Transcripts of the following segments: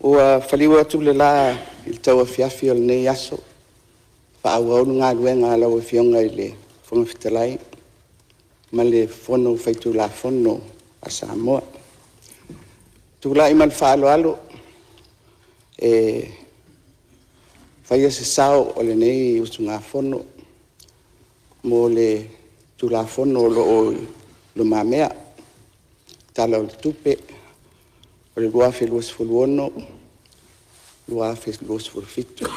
Ua whaliwa atu le la il taua fiafi o le nei aso. Whaau ngā luenga lau e fionga i le whangawhitalai. Ma le whono whaitu la whono a Samoa. Tula i man whaalo alo. Whaia se sao o le nei usu ngā whono. Mo le tula whono lo mamea. Tala o le tupe. O le lua fe luas fuluono. Lua fe luas fulufitu.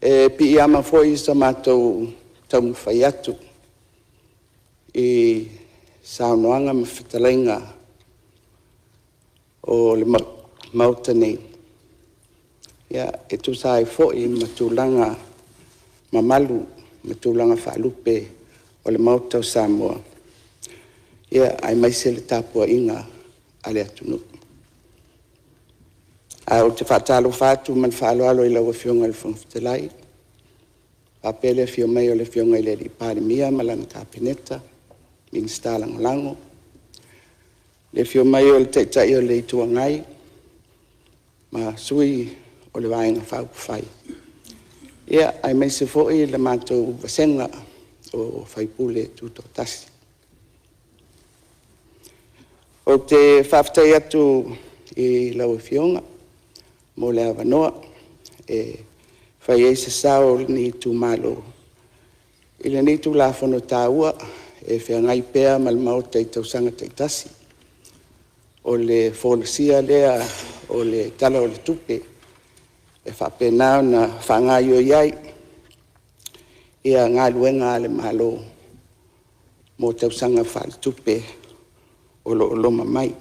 Pi i ama foi sa mātou tau mwhai atu. I saunoanga mawhitalainga o le mauta nei. Ia, e tu sa e foi matulanga mamalu, matulanga whaalupe o le mauta o Samoa. Ia, ai mai se le tāpua inga ale atunu. O te whaatalo whātu man whaaloalo i laua fionga le whangwhitalai. Papele fio mai o le fionga i le li pālemia malana tāpeneta, minsta lango. Le fio mai o le teitai o le ituangai, ma sui o le vaenga whaupawhai. Ia, ai mai se foi le mātou vasenga o whaipule tuto tasi. O te whaftai atu i laua fionga, mo le avanoa, whai e se sao ni tu malo. I le ni tu la whono tāua, e whiangai pēa malmao tei tausanga tei tasi. O le wholosia lea, o le tala o le tupe, e whapēnao na whangai o iai, ia ngā luenga le malo, mo tausanga whale tupe, o lo loma mai.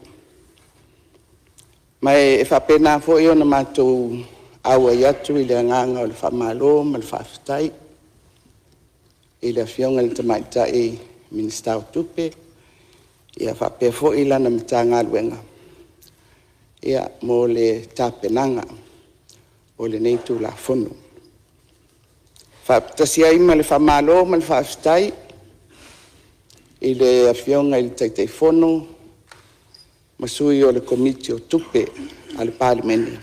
Mai e whapena fo i ona mātou aua i atu i le nganga o le whamalo, ma le whawhitai. I le fionga le tamaitai minista o tupe. Ia whapea fo i lana mita ngā luenga. Ia mo le tāpenanga o le neitu la whono. Whapetasi ai ma le whamalo, ma le whawhitai. I le fionga i le taitei whono. Masui o le komiti o tupe ale palemene.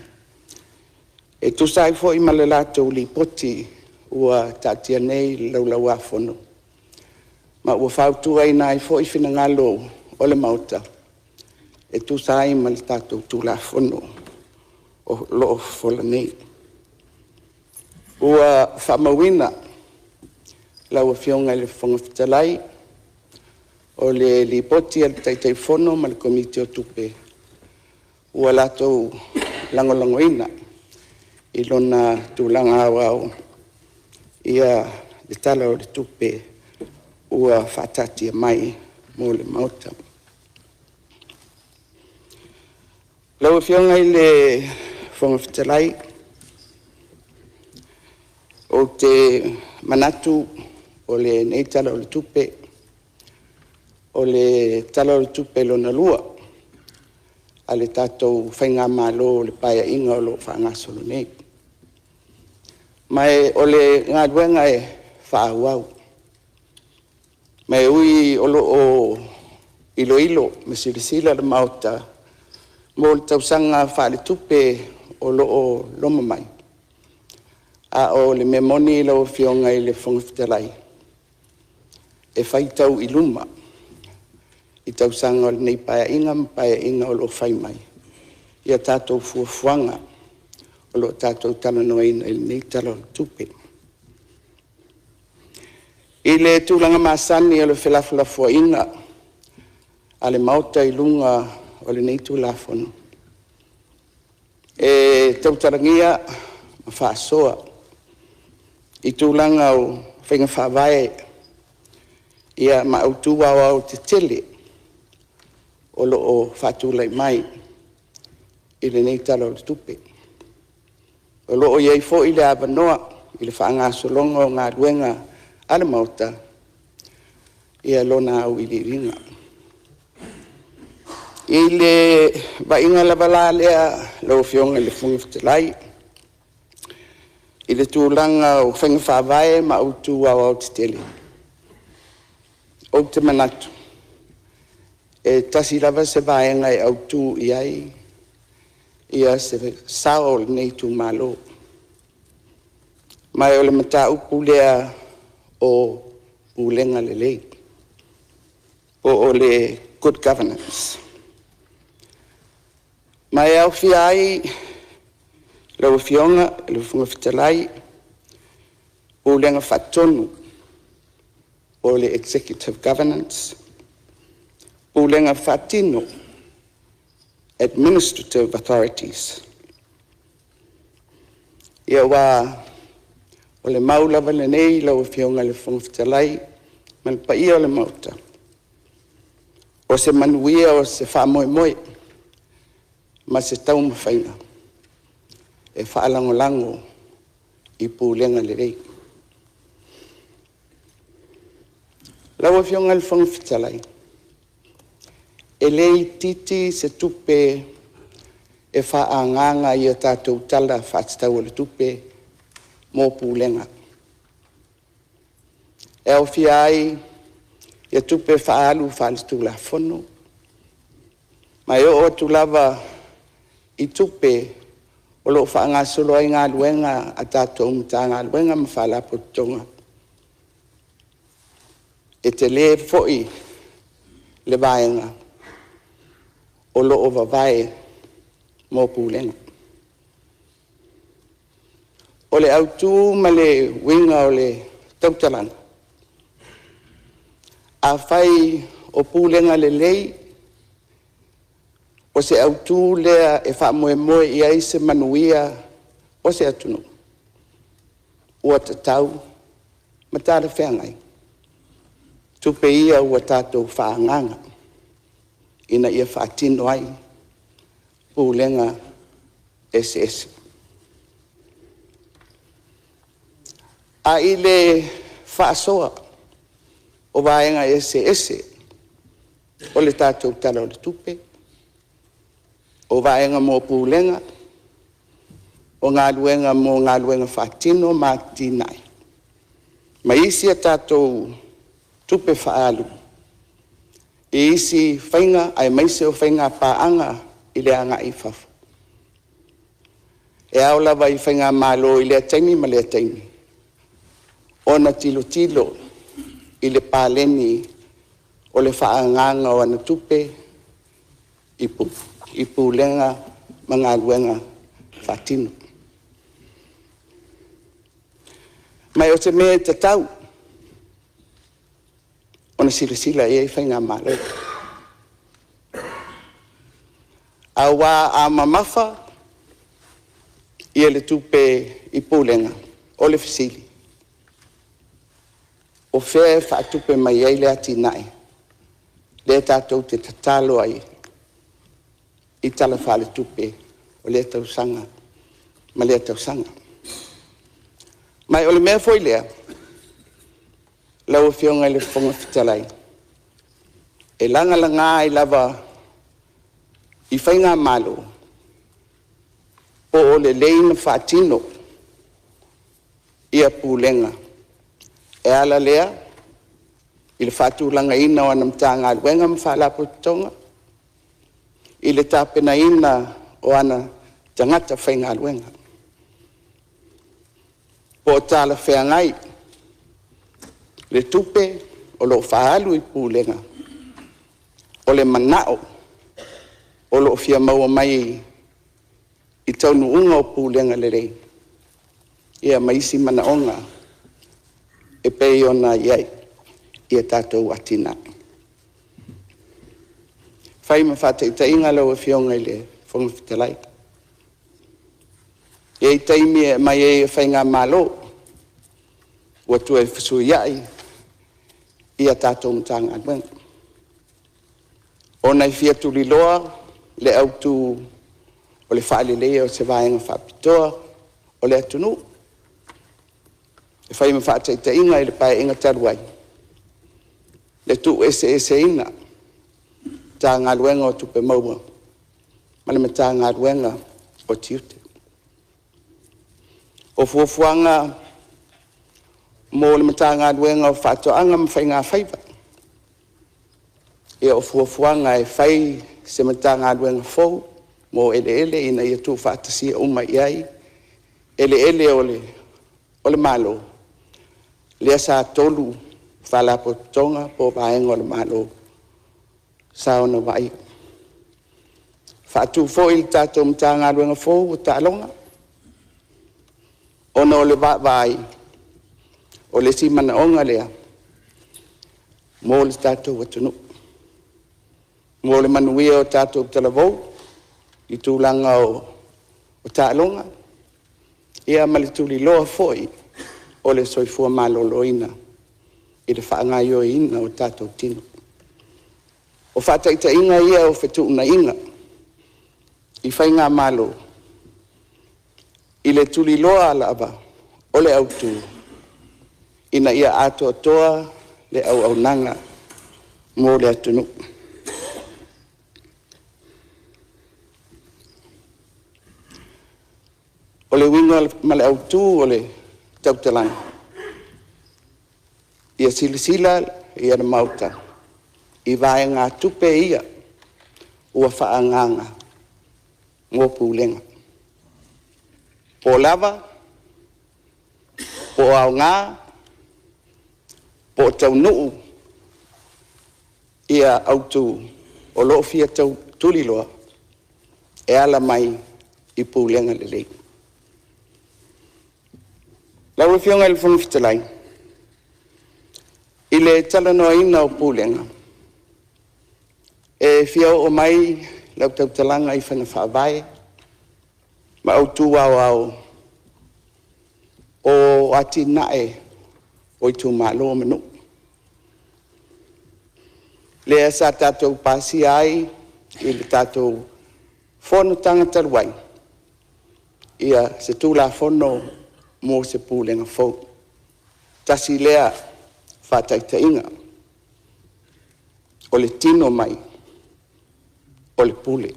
E tu sai fo i male lato li poti ua tatia nei lau a fono. Ma ua whautu ai nai fo i whina ngalo o le mauta. E tu sai male tato tu la fono o loo fola nei. Ua whamawina lau a fionga i le whangawhitalai. O le lipoti al taitai whono ma le komiti o tupe. Ua latou langolangoina i lona tūlanga au ia le tala o le tupe ua whatatia mai mo le mauta. Lau fionga i le whangawhitalai o te manatu o le neitala o le tupe o le tala o le tupe lona lua, a le tātou whainga malo le paia inga o lo whaangasolo nei. Mai o le ngā luenga e whaauau. Mai ui o lo o ilo me sirisila le mauta, mo le tausanga whaale tupe o lo o loma mai. A o le memoni lau fionga i le whangawhitalai. E whaitau i luma. I tausanga o le nei paia inga o lo whai mai. Ia tātou fuafuanga o lo tātou tala noaina i nei tala o tupe. I le tūlanga māsani o le whelafulafua inga a le mauta i lunga o le nei tūlafono. E tautarangia ma whaasoa i tūlanga o whenga whawae ia ma autua o te tele o lo o whatulai mai i le nei tala o le tupe. O lo o iei fo i le avanoa i le whaanga solonga o ngā luenga ale mauta ia lona au i le ringa. I le vainga lavala lea lau fionga le whangawhitalai i le tūlanga o whenga whawai ma utu au te tele. O te manatu. e tasi lava se vaenga e autu iai ia se sao nei tu malo. Mai o le mata upu lea o pulenga le lei. O le good governance. Mai au fiai lau fionga, le funga fitalai, pulenga fatonu o le executive governance, pulenga fatino, administrative authorities. Ia wa o le maulawa le nei lau fionga le funga fitalai, man pa ia o le mauta. O se manuia o se wha moe moe, ma se tau mawhainga, e whaalango lango i pulenga le rei. Lau fionga le funga fitalai, e lei titi se tupe e whaanganga i a tātou tala whaatitau le tupe mō pulenga. E au fiai, ia tupe whaalu whaalitu la whono. Mai o tu lava i tupe o lo whaanga solo ai ngā luenga a tātou mta ngā luenga ma whaala potonga. E te le foi le vaenga o lo o vavae mō pulenga. O le autu ma le winga o le tautalanga. A whai o pulenga le lei, o se autu lea e wha moe moe i aise manuia o se atunu. Ua tatau, ma tāra whengai. Tupe ia ua tātou whaanganga, ina ia whaatino ai, pulenga SS. A i le whaasoa, o vaenga SS, o le tātou tala o le tupe, o vaenga mō pulenga, o ngā luenga mō ngā luenga whaatino mā tinai. Ma isi a tātou tupe whaalu, e isi whainga, ai maise o whainga pāanga i le anga i whafu. E aulawa i whainga mālo i lea taimi ma lea taimi. O na tilo tilo, i le pāleni o le whaanganga o ana tupe i pulenga ma ngā luenga whatino. Mai o te mea te tau, o na sila i whainga mālo. A wā a mamafa i le tupe i pulenga o le fisili. O whea whaatupe mai ei le ati nai. Le tātou te tatalo ai. I tala whale tupe o le tausanga. Ma le tausanga. Mai o le mea foi lea. Lau whionga le whonga whitalai. E langa i lava i whainga malo. O le leina whaatino. Ia pulenga. E ala lea, i le whaatūlanga ina o ana mta ngā luenga ma whaala potonga, i le tāpena ina o ana tangata whai ngā luenga. Po tāla whengai, le tupe o lo whaalu i pulenga, o le manao, o lo fia maua mai i taunu unga o pulenga le rei. Ia maisi manaonga, e pei ona iai, ia tātou atina. Whai ma whātai inga lau e whionga i le whonga whitalai. Iei taimi e mai e whai ngā mālo, ua tua e whasu iai, ia tātou mtanga aduenga. Ona i fia tuli loa, le autu o le whaalelea o se vaenga whapitoa, o le atunu. E whai ma whātai inga i le pae inga taruai. Le tu ese inga. Tā ngā luenga o tupe maua. Ma le tā ngā luenga o tiute. O fuafuanga mō le tā ngā luenga o whātoanga ma whai ngā whaiva. e o fuafuanga e fai se matanga luenga fou mo ele ina ia tu whaatasia uma iai ele ole malo lea sa tolu whalapo tonga po vaenga ole malo sa ona vai whaatu fo il tato matanga luenga fou o talonga ona ole vai ole si mana onga lea mo le tato watunu mo le manuia o tato talavou i tūlanga o talonga ia malituli loa foi o le soifua maloloina i le whaangaio ina o tato tino o whataita inga ia o whetuna inga i whainga malo i le tuli loa alaba o le autu ina ia ato toa le au nanga mo le atunu. O le winga ma le autu o le tautalanga. Ia silisila ia le mauta. I vae ngā tupe ia ua whaanganga ngō pūlenga. Po lava, po au ngā, po tau nuu, ia autu o loo fia tau tuliloa, e ala mai i pūlenga le lei. Lau e fionga il whangwhitalai, i le talanoa ina o pūlenga, e fiao o mai lau tau talanga i whana whaavae, ma autu au o ati nae o i tū malo o manu. Lea sa tātou pāsi ai, i le tātou whono tangata ruai, ia se tūla whono mo se pūlenga fau. Tasi lea whataita inga, o le tino mai, o le pūle.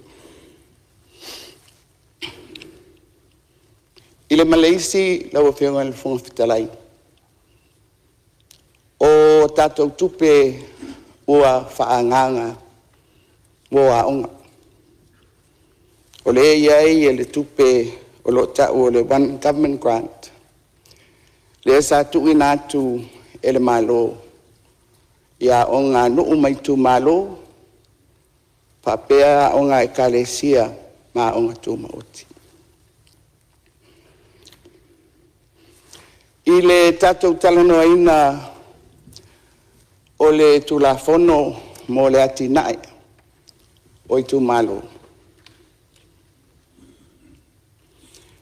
I le Maleisi, lau a whionga le whonga whitalai. O tātou tupe ua whaanganga mo a onga. O le iai e le tupe o lo tau o le One Government Grant. Le sa tu inatu e le malo. Ia onga nuu mai tu malo. Papea onga e kalesia ma onga tu mauti. I le tātou talanoa ina o le tulafono mo le ati nae o i tu malo.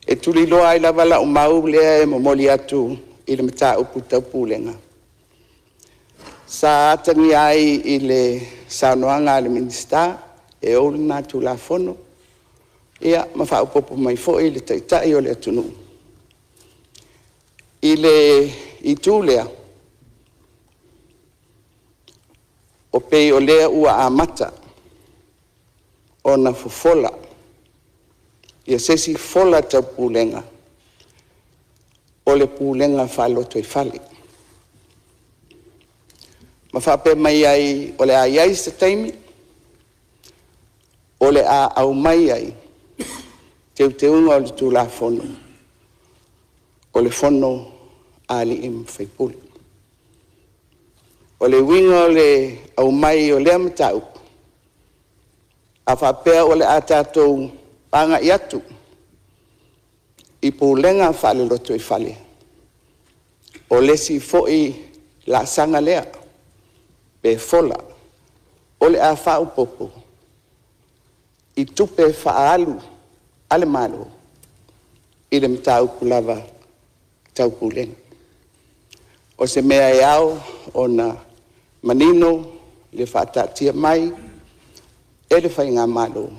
E tuli loa i la wala o mau lea e momoli atu i le mata upu tau pūlenga. Sa atangi ai i le saunoanga le minista e o na tulafono ia mawha upopo mai fo i le taitai o le atunu. I le i tūlea o pei o lea ua amata o na fufola ia sesi fola tau pūlenga o le pūlenga whaloto i whale. Ma whape mai ai o le ai se taimi o le a au mai ai te unga o le tūla fono o le fono ali im whaipuli. O le winga o le au mai o le amatau. A whapea o le a tātou panga i atu. I pūlenga whale loto i whale. O lesi foi la sanga lea. Pe fola. O le a whau popo. I tupe whaalu. Ale malo. I le mtau kulava tau pūlenga. O se mea e au o na manino le whaatatia mai e le whainga malo.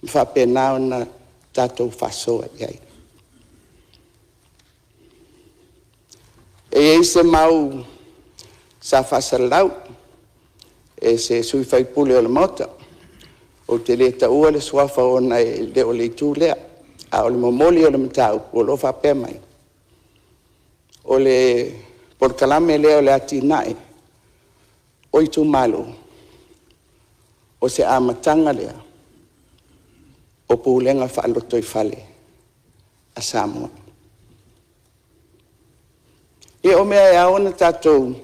Whapena o na tātou whasoa iai. E se mau sa whasalau e se sui whaipule o le mota. O te le taua le suafa o na e le o le itu lea. A o le momoli o le matau o lo whapea mai. O le porkalame leo le ati nae, o i tu malo, o se amatanga lea o pulenga whaaloto I whale a Samoa. E o mea e aona tātou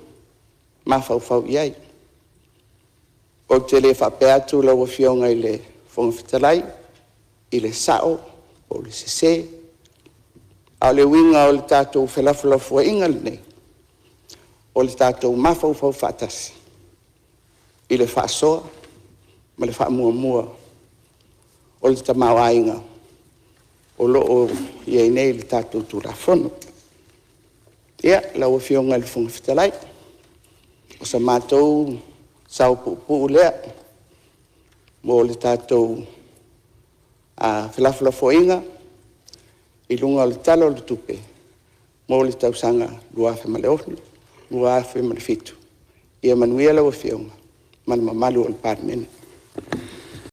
mawhauwhau iai. O te le whapea tu lau whionga I le whongawhitalai, I le sao, o le sese, a le winga o le tātou whelawhalafu inga le nei, o le tātou mawhauwhau whatasi, I le whaasoa, ma le whaamua, o le tamawainga, o loo iei nei le tātou tūrafono. Ia, lau whionga le whongawhitalai, o sa mātou sau pupu lea, mo le tātou whelawhalafu inga, I lunga o le talo le tupe, mo le tausanga luafe ma le ohni, luafe ma le fitu. Ia manuia lau whionga, mana mamalu o le pārmena.